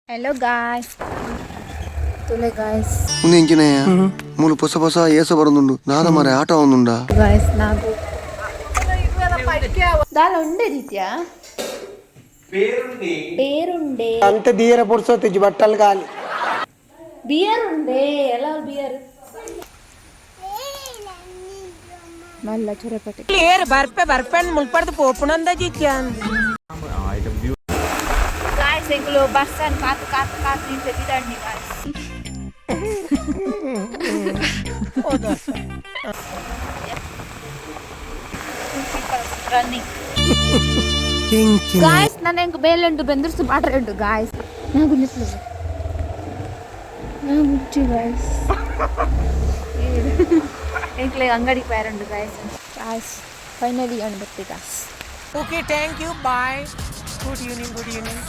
Hello guys. Tule guys. Ini engineer. Mulu posa yes barundu. Nada mare aata ondunda. Guys, nagu. Dala unde ditya. Perunde. అంత దీర పురుసో తెచ్చి బట్టలు కాలి Beer unde. Ela beer. Malla churapati. Clear barpen mulpad popunanda jikyan. Guys, englo bassan kat inte tidandi guys. Running. Guys, ನಾನು ಹೆಂಗ್ ಬೇಲೆಂಡು ಬೆಂದ್ರಿಸಿ ಮಾಡ್ರೆಂಡು guys. ನಾನು ನಿಲ್ಲು. ನಾನು ಮುಚ್ಚಿ guys. ಎಂಕ್ಲೆ ಅಂಗಡಿ ಪೇರಂಡು guys. Guys, finally ಅನ್ಬತ್ತಿ guys. Okay, thank you. Bye. Good evening.